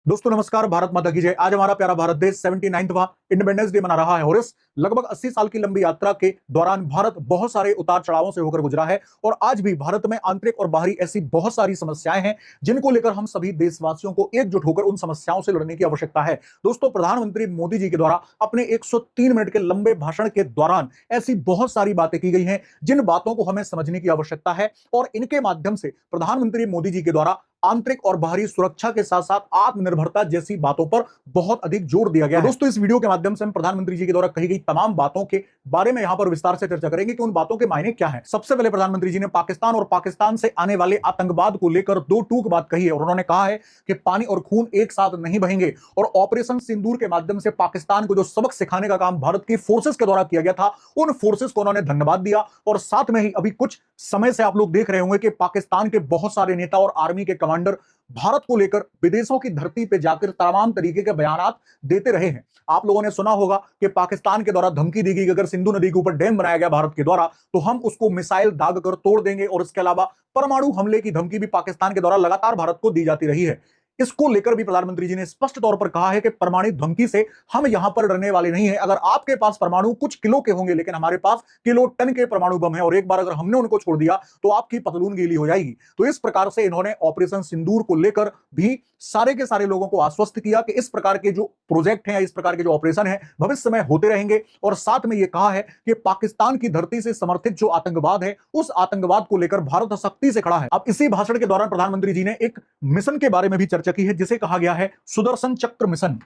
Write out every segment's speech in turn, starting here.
दोस्तों नमस्कार। भारत माता की जय। आज हमारा प्यारा भारत देश 79वां इंडिपेंडेंस डे मना रहा है और इस लगभग 80 साल की लंबी यात्रा के दौरान भारत बहुत सारे उतार चढ़ावों से होकर गुजरा है और आज भी भारत में आंतरिक और बाहरी ऐसी बहुत सारी समस्याएं हैं जिनको लेकर हम सभी देशवासियों को एकजुट होकर उन समस्याओं से लड़ने की आवश्यकता है। दोस्तों, प्रधानमंत्री मोदी जी के द्वारा अपने 103 मिनट के लंबे भाषण के दौरान ऐसी बहुत सारी बातें की गई हैं जिन बातों को हमें समझने की आवश्यकता है और इनके माध्यम से प्रधानमंत्री मोदी जी के द्वारा आंतरिक और बाहरी सुरक्षा के साथ साथ आत्मनिर्भरता जैसी बातों पर बहुत अधिक जोर दिया गया है। दोस्तों, इस वीडियो के माध्यम से हम प्रधानमंत्री जी के द्वारा कही गई तमाम बातों के बारे में यहां पर विस्तार से चर्चा करेंगे कि उन बातों के मायने क्या हैं। सबसे पहले प्रधानमंत्री जी ने पाकिस्तान और पाकिस्तान से आने वाले आतंकवाद को लेकर दो टूक बात कही है और उन्होंने कहा है कि पानी और खून एक साथ नहीं बहेंगे और ऑपरेशन सिंदूर के माध्यम से पाकिस्तान को जो सबक सिखाने का काम भारत की फोर्सेस के द्वारा किया गया था उन फोर्सेस को उन्होंने धन्यवाद दिया। और साथ में ही अभी कुछ समय से आप लोग देख रहे होंगे कि पाकिस्तान के बहुत सारे नेता और आर्मी के कमांडर भारत को लेकर विदेशों की धरती पे जाकर तमाम तरीके के बयानात देते रहे हैं। आप लोगों ने सुना होगा कि पाकिस्तान के द्वारा धमकी दी गई कि अगर सिंधु नदी के ऊपर डैम बनाया गया भारत के द्वारा तो हम उसको मिसाइल दाग कर तोड़ देंगे और इसके अलावा परमाणु हमले की धमकी भी पाकिस्तान के द्वारा लगातार भारत को दी जाती रही है। इसको लेकर भी प्रधानमंत्री जी ने स्पष्ट तौर पर कहा है कि परमाणु धमकी से हम यहां पर डरने वाले नहीं है। अगर आपके पास परमाणु कुछ किलो के होंगे लेकिन हमारे पास किलो टन के परमाणु बम है और एक बार अगर हमने उनको छोड़ दिया तो आपकी पतलून गीली हो जाएगी। तो इस प्रकार से इन्होंने ऑपरेशन सिंदूर को लेकर भी सारे के सारे लोगों को आश्वस्त किया कि इस प्रकार के जो प्रोजेक्ट हैं, इस प्रकार के जो ऑपरेशन है भविष्य में होते रहेंगे। और साथ में यह कहा है कि पाकिस्तान की धरती से समर्थित जो आतंकवाद है उस आतंकवाद को लेकर भारत सख्ती से खड़ा है। अब इसी भाषण के दौरान प्रधानमंत्री जी ने एक मिशन के बारे में भी चर्चा की है जिसे कहा गया है सुदर्शन चक्र मिशन।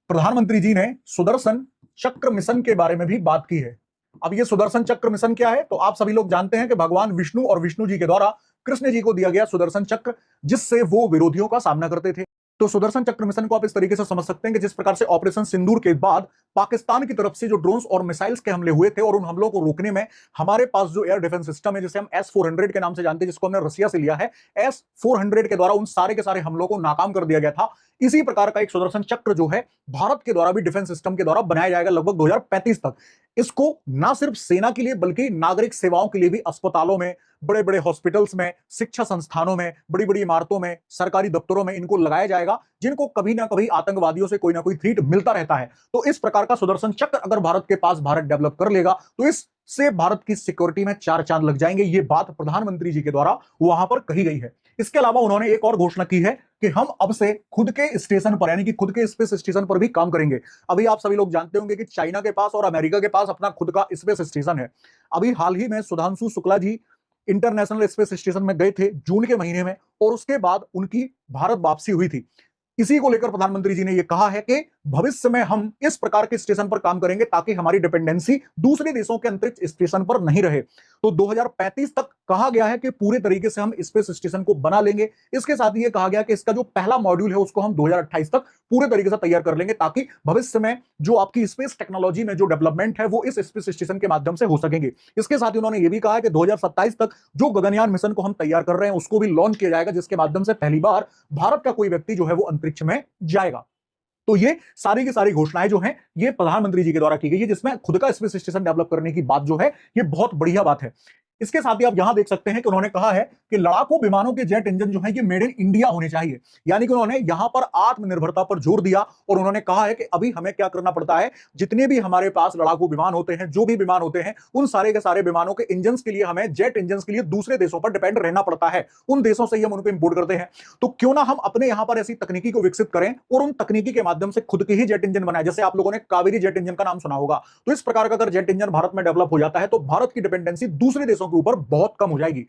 प्रधानमंत्री जी ने सुदर्शन चक्र मिशन के बारे में भी बात की है। अब यह सुदर्शन चक्र मिशन क्या है तो आप सभी लोग जानते हैं कि भगवान विष्णु और विष्णु जी के द्वारा कृष्ण जी को दिया गया सुदर्शन चक्र जिससे वो विरोधियों का सामना करते थे। तो सुदर्शन चक्र मिशन को आप इस तरीके से समझ सकते हैं कि जिस प्रकार से ऑपरेशन सिंदूर के बाद पाकिस्तान की तरफ से जो ड्रोन्स और मिसाइल्स के हमले हुए थे और उन हमलों को रोकने में हमारे पास जो एयर डिफेंस सिस्टम है जिसे हम S-400 के नाम से जानते हैं, जिसको हमने रसिया से लिया है, S-400 के द्वारा उन सारे के सारे हमलों को नाकाम कर दिया गया था। इसी प्रकार का एक सुदर्शन चक्र जो है भारत के द्वारा भी डिफेंस सिस्टम के द्वारा बनाया जाएगा लगभग 2035 तक। इसको ना सिर्फ सेना के लिए बल्कि नागरिक सेवाओं के लिए भी अस्पतालों में, बड़े बड़े हॉस्पिटल्स में, शिक्षा संस्थानों में, बड़ी बड़ी इमारतों में, सरकारी दफ्तरों में इनको लगाया जाएगा जिनको कभी ना कभी आतंकवादियों से कोई ना कोई थ्रेट मिलता रहता है। तो इस प्रकार का सुदर्शन चक्र अगर भारत के पास भारत डेवलप कर लेगा तो इससे भारत की सिक्योरिटी में चार चांद लग जाएंगे। ये बात प्रधानमंत्री जी के द्वारा वहां पर कही गई है। इसके अलावा उन्होंने एक और घोषणा की है कि हम अब से खुद के स्टेशन पर यानी कि खुद के स्पेस स्टेशन पर भी काम करेंगे। अभी आप सभी लोग जानते होंगे कि चाइना के पास और अमेरिका के पास अपना खुद का स्पेस स्टेशन है। अभी हाल ही में Sudhanshu Shukla ji international space station में गए थे जून के महीने में और उसके बाद उनकी भारत वापसी हुई थी। इसी को लेकर प्रधानमंत्री जी ने यह कहा है कि भविष्य में हम इस प्रकार के स्टेशन पर काम करेंगे ताकि हमारी डिपेंडेंसी दूसरे देशों के अंतरिक्ष स्टेशन पर नहीं रहे। तो 2035 तक कहा गया है कि पूरे तरीके से हम स्पेस स्टेशन को बना लेंगे। इसके साथ ही यह कहा गया कि इसका जो पहला मॉड्यूल है उसको हम 2028 तक पूरे तरीके से तैयार कर लेंगे ताकि भविष्य में जो आपकी स्पेस टेक्नोलॉजी में जो डेवलपमेंट है वो इस स्पेस स्टेशन के माध्यम से हो सकेंगे। इसके साथ ही उन्होंने यह भी कहा कि 2027 तक जो गगनयान मिशन को हम तैयार कर रहे हैं उसको भी लॉन्च किया जाएगा जिसके माध्यम से पहली बार भारत का कोई व्यक्ति जो है वो अंतरिक्ष में जाएगा। तो ये सारी की सारी घोषणाएं जो हैं ये प्रधानमंत्री जी के द्वारा की गई है जिसमें खुद का स्पेस स्टेशन डेवलप करने की बात जो है ये बहुत बढ़िया बात है। इसके साथ ही आप यहां देख सकते हैं कि उन्होंने कहा है कि लड़ाकू विमानों के जेट इंजन जो है ये मेड इन इंडिया होने चाहिए। यानी कि उन्होंने यहां पर आत्मनिर्भरता पर जोर दिया और उन्होंने कहा है कि अभी हमें क्या करना पड़ता है, जितने भी हमारे पास लड़ाकू विमान होते हैं, जो भी विमान होते हैं, उन सारे के सारे विमानों के इंजन के लिए हमें जेट इंजन के लिए दूसरे देशों पर डिपेंड रहना पड़ता है। उन देशों से ही हम उनको इंपोर्ट करते हैं। तो क्यों ना हम अपने यहां पर ऐसी तकनीकी को विकसित करें और उन तकनीकी के माध्यम से खुद के ही जेट इंजन बनाए। जैसे आप लोगों ने कावेरी जेट इंजन का नाम सुना होगा। तो इस प्रकार का अगर जेट इंजन भारत में डेवलप हो जाता है तो भारत की डिपेंडेंसी दूसरे देशों के ऊपर बहुत कम हो जाएगी।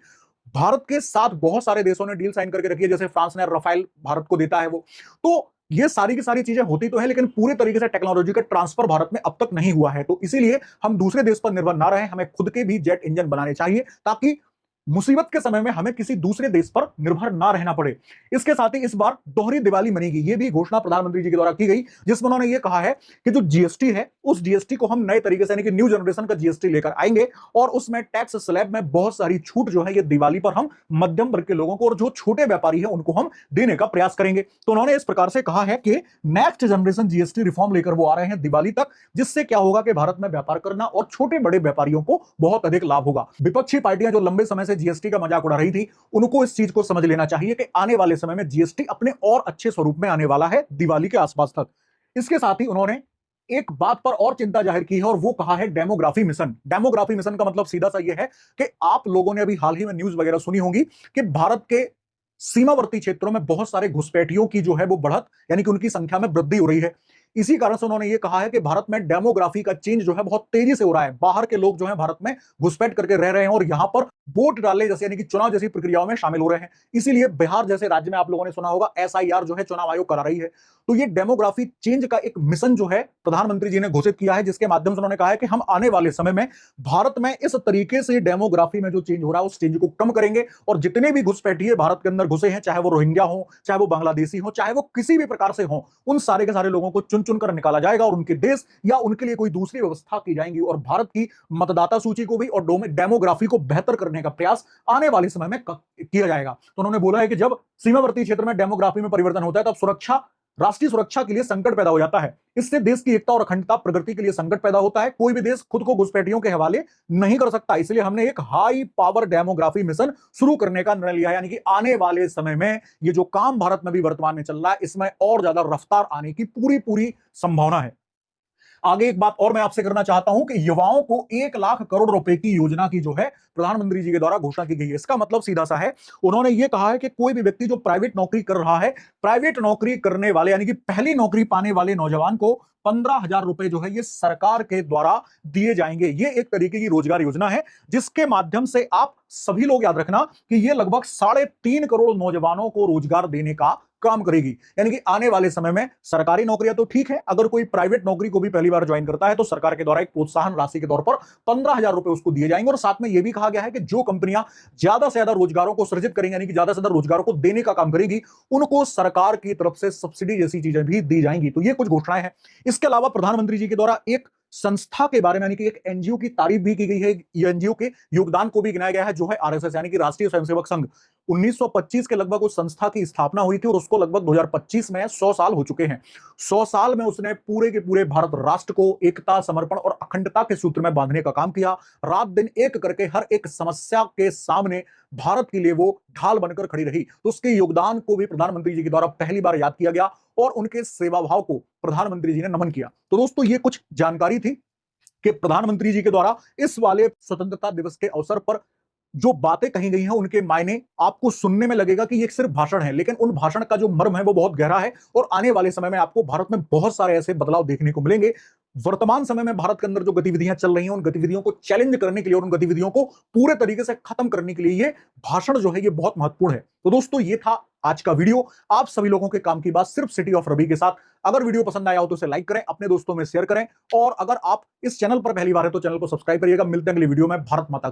भारत के साथ बहुत सारे देशों ने डील साइन करके रखी है, जैसे फ्रांस ने राफेल भारत को देता है वो। तो ये सारी की सारी चीजें होती तो है लेकिन पूरे तरीके से टेक्नोलॉजी का ट्रांसफर भारत में अब तक नहीं हुआ है। तो इसीलिए हम दूसरे देश पर निर्भर ना रहें, हमें खुद के भी जेट इंजन बनाने चाहिए ताकि मुसीबत के समय में हमें किसी दूसरे देश पर निर्भर ना रहना पड़े। इसके साथ ही इस बार दोहरी दिवाली मनेगी, यह भी घोषणा प्रधानमंत्री जी के द्वारा की गई जिसमें उन्होंने यह कहा है कि जो जीएसटी है उस जीएसटी को हम नए तरीके से यानी कि न्यू जनरेशन का जीएसटी लेकर आएंगे और उसमें टैक्स स्लैब में बहुत सारी छूट जो है ये दिवाली पर हम मध्यम वर्ग के लोगों को और जो छोटे व्यापारी है उनको हम देने का प्रयास करेंगे। तो उन्होंने इस प्रकार से कहा है कि नेक्स्ट जनरेशन जीएसटी रिफॉर्म लेकर वो आ रहे हैं दिवाली तक, जिससे क्या होगा कि भारत में व्यापार करना और छोटे बड़े व्यापारियों को बहुत अधिक लाभ होगा। विपक्षी पार्टियां जो लंबे समय से जीएसटी का मजाक उड़ा रही थी, उनको इस चीज को समझ लेना चाहिए कि आने वाले समय में जीएसटी अपने और अच्छे स्वरूप में आने वाला है दिवाली के आसपास तक। इसके साथ ही उन्होंने एक बात पर और चिंता जाहिर की है और वो कहा है डेमोग्राफी मिशन। डेमोग्राफी मिशन का मतलब सीधा सा ये है कि आप लोगों ने अभी हाल ही में न्यूज वगैरह सुनी होंगी कि भारत के सीमावर्ती क्षेत्रों में बहुत सारे घुसपैठियों की जो है वो बढ़त, यानी कि उनकी संख्या में वृद्धि हो रही है। इसी कारण से उन्होंने ये कहा है कि भारत में डेमोग्राफी का चेंज जो है बहुत तेजी से हो रहा है। बाहर के लोग जो है भारत में घुसपैठ करके रह रहे हैं और यहां पर वोट डालने जैसे यानी कि चुनाव जैसी प्रक्रियाओं में शामिल हो रहे हैं। इसीलिए बिहार जैसे राज्य में आप लोगों ने सुना होगा एसआईआर जो है चुनाव आयोग करा रही है। तो ये डेमोग्राफी चेंज का एक मिशन जो है प्रधानमंत्री जी ने घोषित किया है, जिसके माध्यम से उन्होंने कहा है कि हम आने वाले समय में भारत में इस तरीके से डेमोग्राफी में जो चेंज हो रहा है उस चेंज को कम करेंगे और जितने भी घुसपैठिए भारत के अंदर घुसे हैं, चाहे वो रोहिंग्या हो, चाहे वो बांग्लादेशी हो, चाहे वो किसी भी प्रकार से हो, उन सारे के सारे लोगों को चुन चुनकर निकाला जाएगा और उनके देश या उनके लिए कोई दूसरी व्यवस्था की जाएगी और भारत की मतदाता सूची को भी और डेमोग्राफी को बेहतर करने का प्रयास आने वाले समय में किया जाएगा। तो उन्होंने बोला है कि जब सीमावर्ती क्षेत्र में डेमोग्राफी में परिवर्तन होता है तब सुरक्षा, राष्ट्रीय सुरक्षा के लिए संकट पैदा हो जाता है। इससे देश की एकता और अखंडता, प्रगति के लिए संकट पैदा होता है। कोई भी देश खुद को घुसपैठियों के हवाले नहीं कर सकता। इसलिए हमने एक हाई पावर डेमोग्राफी मिशन शुरू करने का निर्णय लिया है, यानी कि आने वाले समय में ये जो काम भारत में भी वर्तमान में चल रहा है इसमें और ज्यादा रफ्तार आने की पूरी पूरी संभावना है। आगे एक बात और मैं आपसे करना चाहता हूं कि युवाओं को 1 लाख करोड़ रुपए की योजना की जो है प्रधानमंत्री जी के द्वारा घोषणा की गई है। इसका मतलब सीधा सा है, उन्होंने ये कहा है कि कोई भी व्यक्ति जो प्राइवेट नौकरी कर रहा है, प्राइवेट नौकरी करने वाले यानी कि पहली नौकरी पाने वाले नौजवान को 15,000 रुपए जो है ये सरकार के द्वारा दिए जाएंगे। ये एक तरीके की रोजगार योजना है जिसके माध्यम से आप सभी लोग याद रखना कि ये लगभग 3.5 करोड़ नौजवानों को रोजगार देने का काम करेगी। यानी कि आने वाले समय में सरकारी नौकरियां तो ठीक है, अगर कोई प्राइवेट नौकरी को भी पहली बार ज्वाइन करता है तो सरकार के द्वारा एक प्रोत्साहन राशि के तौर पर 15,000 रुपए उसको दिए जाएंगे। और साथ में यह भी कहा गया है कि जो कंपनियां ज्यादा से ज्यादा रोजगारों को सृजित करेंगी, यानी कि ज्यादा से ज्यादा रोजगारों को देने का काम करेगी, उनको सरकार की तरफ से सब्सिडी जैसी चीजें भी दी जाएंगी। तो ये कुछ घोषणाएं हैं। इसके अलावा प्रधानमंत्री जी के द्वारा एक संस्था के बारे में यानी कि एक एनजीओ की तारीफ भी की गई है। ये एनजीओ के योगदान को भी गिनाया गया है, जो है आरएसएस यानी कि राष्ट्रीय स्वयंसेवक संघ। 1925 के लगभग उस संस्था की स्थापना हुई थी और उसको लगभग 2025 में 100 साल हो चुके हैं। 100 साल में उसने पूरे के पूरे भारत राष्ट्र को एकता, समर्पण और अखंडता के सूत्र में बांधने का काम किया। रात दिन एक करके हर एक समस्या के सामने भारत के लिए वो ढाल बनकर खड़ी रही। तो उसके योगदान को भी प्रधानमंत्री जी के द्वारा पहली बार याद किया गया और उनके सेवा भाव को प्रधानमंत्री जी ने नमन किया। तो दोस्तों ये कुछ जानकारी थी कि प्रधानमंत्री जी के द्वारा इस वाले स्वतंत्रता दिवस के अवसर पर जो बातें कही गई हैं उनके मायने आपको सुनने में लगेगा कि ये सिर्फ भाषण है, लेकिन उन भाषण का जो मर्म है वो बहुत गहरा है और आने वाले समय में आपको भारत में बहुत सारे ऐसे बदलाव देखने को मिलेंगे। वर्तमान समय में भारत के अंदर जो गतिविधियां चल रही हैं उन गतिविधियों को चैलेंज करने के लिए और उन गतिविधियों को पूरे तरीके से खत्म करने के लिए ये भाषण जो है ये बहुत महत्वपूर्ण है। तो दोस्तों ये था आज का वीडियो। आप सभी लोगों के काम की बात सिर्फ सिटी ऑफ रवि के साथ। अगर वीडियो पसंद आया हो तो इसे लाइक करें, अपने दोस्तों में शेयर करें और अगर आप इस चैनल पर पहली बार है तो चैनल को सब्सक्राइब करिएगा। मिलते हैं अगली वीडियो में। भारत माता की